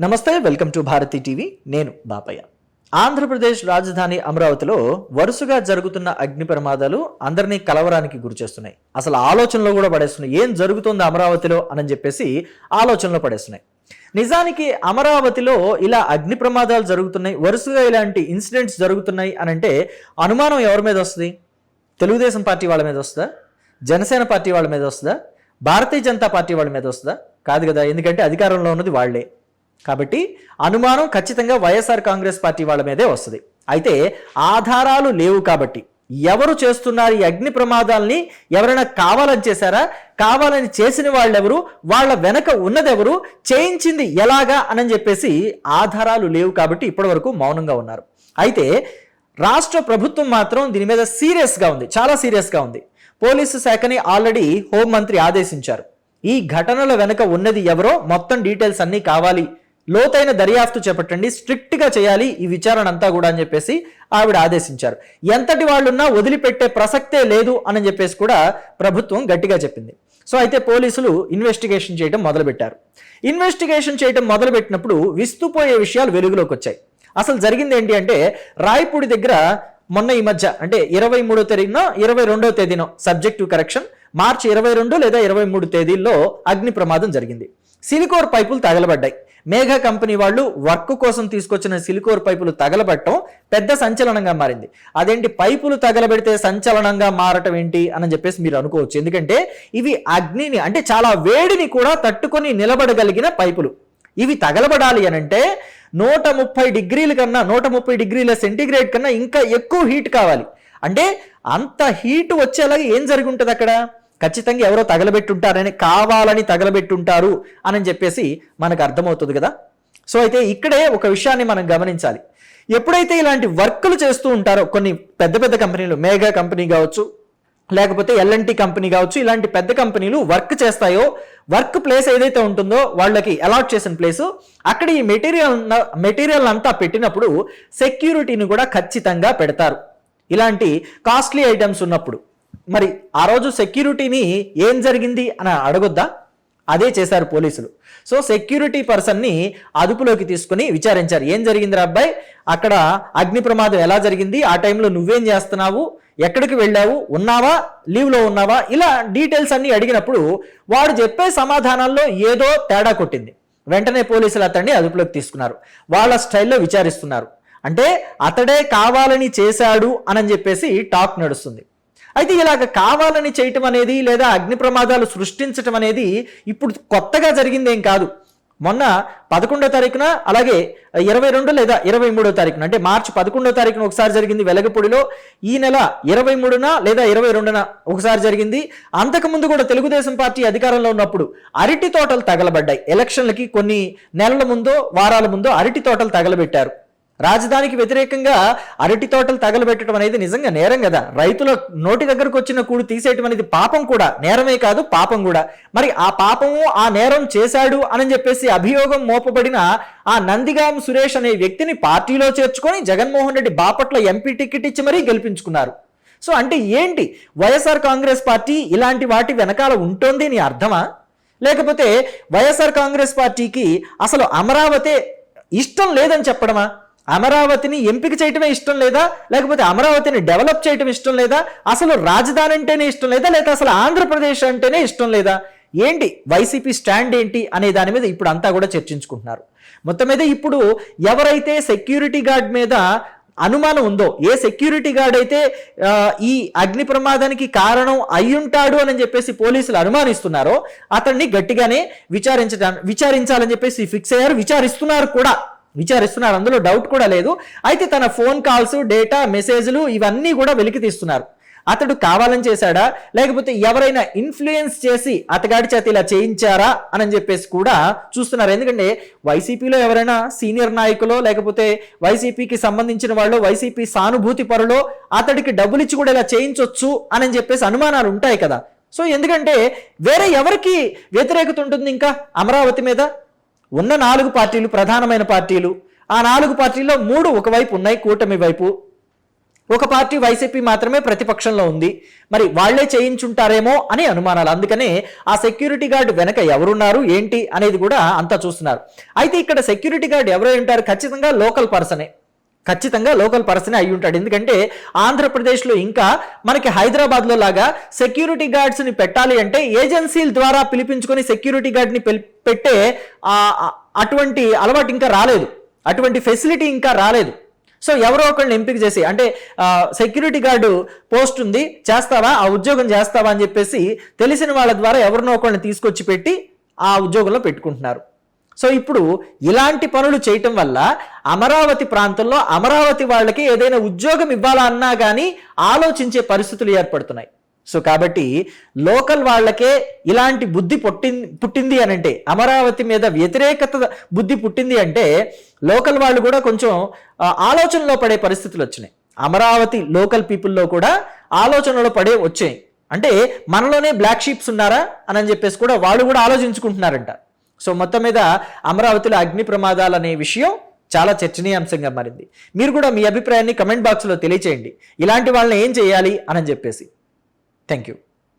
నమస్తే, welcome to Bharati TV. నేను బాపయ్య. ఆంధ్రప్రదేశ్ రాజధాని అమరావతిలో వరుసగా జరుగుతున్న అగ్ని ప్రమాదాలు అందరినీ కలవరానికి గురిచేస్తున్నాయి. అసలు ఆలోచనలో కూడా పడేస్తున్నాయి. ఏం జరుగుతుంది అమరావతిలో అని చెప్పేసి ఆలోచనలో పడేస్తున్నాయి. నిజానికి అమరావతిలో ఇలా అగ్ని ప్రమాదాలు జరుగుతున్నాయి, వరుసగా ఇలాంటి ఇన్సిడెంట్స్ జరుగుతున్నాయి అని అంటే అనుమానం ఎవరి మీద వస్తుంది? తెలుగుదేశం పార్టీ వాళ్ళ మీద వస్తుందా? జనసేన పార్టీ వాళ్ళ మీద వస్తుందా? భారతీయ జనతా పార్టీ వాళ్ళ మీద వస్తుందా? కాదు కదా, ఎందుకంటే అధికారంలో ఉన్నది వాళ్లే. కాబట్టి అనుమానం ఖచ్చితంగా వైఎస్ఆర్ కాంగ్రెస్ పార్టీ వాళ్ళ మీదే వస్తుంది. అయితే ఆధారాలు లేవు కాబట్టి ఎవరు చేస్తున్నారు ఈ అగ్ని ప్రమాదాలని? ఎవరైనా కావాలని చేశారా? కావాలని చేసిన వాళ్ళెవరు? వాళ్ళ వెనక ఉన్నదెవరు? చేయించింది ఎలాగా అని చెప్పేసి ఆధారాలు లేవు కాబట్టి ఇప్పటి వరకు మౌనంగా ఉన్నారు. అయితే రాష్ట్ర ప్రభుత్వం మాత్రం దీని మీద సీరియస్గా ఉంది, చాలా సీరియస్గా ఉంది. పోలీసు శాఖని ఆల్రెడీ హోంమంత్రి ఆదేశించారు. ఈ ఘటనల వెనక ఉన్నది ఎవరో మొత్తం డీటెయిల్స్ అన్నీ కావాలి, లోతైన దర్యాప్తు చేపట్టండి, స్ట్రిక్ట్గా చేయాలి ఈ విచారణ అంతా కూడా అని చెప్పేసి ఆవిడ ఆదేశించారు. ఎంతటి వాళ్ళున్నా వదిలిపెట్టే ప్రసక్తే లేదు అని చెప్పేసి కూడా ప్రభుత్వం గట్టిగా చెప్పింది. సో అయితే పోలీసులు ఇన్వెస్టిగేషన్ చేయడం మొదలుపెట్టారు. ఇన్వెస్టిగేషన్ చేయడం మొదలుపెట్టినప్పుడు విస్తుపోయే విషయాలు వెలుగులోకి వచ్చాయి. అసలు జరిగింది ఏంటి అంటే, రాయపూడి దగ్గర మొన్న ఈ మధ్య అంటే 23వ తేదీన 22వ తేదీన సబ్జెక్టివ్ కరెక్షన్ మార్చి 22 లేదా 23 తేదీల్లో అగ్ని ప్రమాదం జరిగింది. సిలికోర్ పైపులు తగలబడ్డాయి. మేఘా కంపెనీ వాళ్ళు వర్క్ కోసం తీసుకొచ్చిన సిలికోర్ పైపులు తగలబడటం పెద్ద సంచలనంగా మారింది. అదేంటి పైపులు తగలబెడితే సంచలనంగా మారటం ఏంటి అని చెప్పేసి మీరు అనుకోవచ్చు. ఎందుకంటే ఇవి అగ్నిని అంటే చాలా వేడిని కూడా తట్టుకొని నిలబడగలిగిన పైపులు. ఇవి తగలబడాలి అనంటే 130 డిగ్రీల కన్నా 130 డిగ్రీల సెంటీగ్రేడ్ కన్నా ఇంకా ఎక్కువ హీట్ కావాలి. అంటే అంత హీట్ వచ్చేలాగా ఏం జరిగి ఉంటుంది అక్కడ? ఖచ్చితంగా ఎవరో తగలబెట్టుంటారని, కావాలని తగలబెట్టుంటారు అని చెప్పేసి మనకు అర్థమవుతుంది కదా. సో అయితే ఇక్కడే ఒక విషయాన్ని మనం గమనించాలి. ఎప్పుడైతే ఇలాంటి వర్కులు చేస్తూ ఉంటారో కొన్ని పెద్ద పెద్ద కంపెనీలు, మేఘా కంపెనీ కావచ్చు, లేకపోతే ఎల్ఎన్టీ కంపెనీ కావచ్చు, ఇలాంటి పెద్ద కంపెనీలు వర్క్ చేస్తాయో, వర్క్ ప్లేస్ ఏదైతే ఉంటుందో వాళ్ళకి అలాట్ చేసిన ప్లేసు, అక్కడ ఈ మెటీరియల్ అంతా పెట్టినప్పుడు సెక్యూరిటీని కూడా ఖచ్చితంగా పెడతారు. ఇలాంటి కాస్ట్లీ ఐటమ్స్ ఉన్నప్పుడు మరి ఆ రోజు సెక్యూరిటీని ఏం జరిగింది అని అడగొద్దా? అదే చేశారు పోలీసులు. సో సెక్యూరిటీ పర్సన్ని అదుపులోకి తీసుకుని విచారించారు. ఏం జరిగిందిరా అబ్బాయి, అక్కడ అగ్ని ప్రమాదం ఎలా జరిగింది, ఆ టైంలో నువ్వేం చేస్తున్నావు, ఎక్కడికి వెళ్ళావు, ఉన్నావా, లీవ్లో ఉన్నావా, ఇలా డీటెయిల్స్ అన్ని అడిగినప్పుడు వాడు చెప్పే సమాధానాల్లో ఏదో తేడా కొట్టింది. వెంటనే పోలీసులు అతన్ని అదుపులోకి తీసుకున్నారు. వాళ్ళ స్టైల్లో విచారిస్తున్నారు. అంటే అతడే కావాలని చేశాడు అని చెప్పేసి టాక్ నడుస్తుంది. అయితే ఇలాగ కావాలని చేయటం అనేది లేదా అగ్ని ప్రమాదాలు సృష్టించటం అనేది ఇప్పుడు కొత్తగా జరిగిందేం కాదు. మొన్న 11వ తారీఖున, అలాగే 22 లేదా 23వ తారీఖున అంటే మార్చి 11వ తారీఖున ఒకసారి జరిగింది వెలగపూడిలో. ఈ నెల 23న లేదా 22న ఒకసారి జరిగింది. అంతకుముందు కూడా తెలుగుదేశం పార్టీ అధికారంలో ఉన్నప్పుడు అరటి తోటలు తగలబడ్డాయి. ఎలక్షన్లకి కొన్ని నెలల ముందో వారాల ముందో అరటి తోటలు తగలబెట్టారు. రాజధానికి వ్యతిరేకంగా అరటి తోటలు తగలబెట్టడం అనేది నిజంగా నేరం కదా. రైతుల నోటి దగ్గరకు వచ్చిన కూడు తీసేయటం అనేది పాపం కూడా, నేరమే కాదు పాపం కూడా. మరి ఆ పాపము ఆ నేరం చేశాడు అని చెప్పేసి అభియోగం మోపబడిన ఆ నందిగాం సురేష్ అనే వ్యక్తిని పార్టీలో చేర్చుకొని జగన్మోహన్ రెడ్డి బాపట్ల ఎంపీ టికెట్ ఇచ్చి మరీ గెలిపించుకున్నారు. సో అంటే ఏంటి, వైఎస్ఆర్ కాంగ్రెస్ పార్టీ ఇలాంటి వాటి వెనకాల ఉంటుంది అని అర్థమా? లేకపోతే వైఎస్ఆర్ కాంగ్రెస్ పార్టీకి అసలు అమరావతి ఇష్టం లేదని చెప్పడమా? అమరావతిని ఎంపిక చేయటమే ఇష్టం లేదా? లేకపోతే అమరావతిని డెవలప్ చేయటం ఇష్టం లేదా? అసలు రాజధాని అంటేనే ఇష్టం లేదా? లేదా అసలు ఆంధ్రప్రదేశ్ అంటేనే ఇష్టం లేదా? ఏంటి వైసీపీ స్టాండ్ ఏంటి అనే దాని మీద ఇప్పుడు అంతా కూడా చర్చించుకుంటున్నారు. మొత్తం మీద ఇప్పుడు ఎవరైతే సెక్యూరిటీ గార్డ్ మీద అనుమానం ఉందో, ఏ సెక్యూరిటీ గార్డ్ అయితే ఈ అగ్ని ప్రమాదానికి కారణం అయ్యుంటాడు అని చెప్పేసి పోలీసులు అనుమానిస్తున్నారో అతన్ని గట్టిగానే విచారించాలని చెప్పేసి ఫిక్స్ అయ్యారు. విచారిస్తున్నారు, అందులో డౌట్ కూడా లేదు. అయితే తన ఫోన్ కాల్స్, డేటా, మెసేజ్లు ఇవన్నీ కూడా వెలికి తీస్తున్నారు. అతడు కావాలని చేశాడా, లేకపోతే ఎవరైనా ఇన్ఫ్లుయెన్స్ చేసి అతగాడి చేత ఇలా చేయించారా అని చెప్పేసి కూడా చూస్తున్నారు. ఎందుకంటే వైసీపీలో ఎవరైనా సీనియర్ నాయకులో, లేకపోతే వైసీపీకి సంబంధించిన వాళ్ళు, వైసీపీ సానుభూతి పరులో అతడికి డబ్బులు ఇచ్చి కూడా ఇలా చేయించవచ్చు అని చెప్పేసి అనుమానాలు ఉంటాయి కదా. సో ఎందుకంటే వేరే ఎవరికి వ్యతిరేకత ఉంటుంది ఇంకా అమరావతి మీద? ఉన్న 4 పార్టీలు ప్రధానమైన పార్టీలు, ఆ 4 పార్టీల్లో 3 ఒకవైపు ఉన్నాయి, కూటమి వైపు. ఒక పార్టీ వైసీపీ మాత్రమే ప్రతిపక్షంలో ఉంది, మరి వాళ్లే చేయించుంటారేమో అని అనుమానాలు. అందుకనే ఆ సెక్యూరిటీ గార్డ్ వెనక ఎవరున్నారు ఏంటి అనేది కూడా అంతా చూస్తున్నారు. అయితే ఇక్కడ సెక్యూరిటీ గార్డ్ ఎవరై ఉంటారు? ఖచ్చితంగా లోకల్ పర్సనే అయి ఉంటాడు. ఎందుకంటే ఆంధ్రప్రదేశ్లో ఇంకా మనకి హైదరాబాద్లో లాగా సెక్యూరిటీ గార్డ్స్ని పెట్టాలి అంటే ఏజెన్సీల ద్వారా పిలిపించుకొని సెక్యూరిటీ గార్డ్ని పెట్టే అటువంటి అలవాటు ఇంకా రాలేదు, అటువంటి ఫెసిలిటీ ఇంకా రాలేదు. సో ఎవరో ఒకళ్ళని ఎంపిక చేసి, అంటే సెక్యూరిటీ గార్డు పోస్ట్ ఉంది, చేస్తావా, ఆ ఉద్యోగం చేస్తావా అని చెప్పేసి తెలిసిన వాళ్ళ ద్వారా ఎవరినో ఒకళ్ళని తీసుకొచ్చి పెట్టి ఆ ఉద్యోగంలో పెట్టుకుంటున్నారు. సో ఇప్పుడు ఇలాంటి పనులు చేయటం వల్ల అమరావతి ప్రాంతంలో అమరావతి వాళ్ళకి ఏదైనా ఉద్యోగం ఇవ్వాలా అన్నా కానీ ఆలోచించే పరిస్థితులు ఏర్పడుతున్నాయి. సో కాబట్టి లోకల్ వాళ్ళకే ఇలాంటి బుద్ధి పుట్టింది అని అంటే, అమరావతి మీద వ్యతిరేకత బుద్ధి పుట్టింది అంటే లోకల్ వాళ్ళు కూడా కొంచెం ఆలోచనలో పడే పరిస్థితులు వచ్చినాయి. అమరావతి లోకల్ పీపుల్లో కూడా ఆలోచనలో వచ్చాయి. అంటే మనలోనే బ్లాక్ షీప్స్ ఉన్నారా అని చెప్పేసి కూడా వాళ్ళు కూడా ఆలోచించుకుంటున్నారంట. సో మొత్తం మీద అమరావతిలో అగ్ని ప్రమాదాలు అనే విషయం చాలా చర్చనీయాంశంగా మారింది. మీరు కూడా మీ అభిప్రాయాన్ని కమెంట్ బాక్స్లో తెలియచేయండి. ఇలాంటి వాళ్ళని ఏం చేయాలి అని చెప్పేసి. Thank you.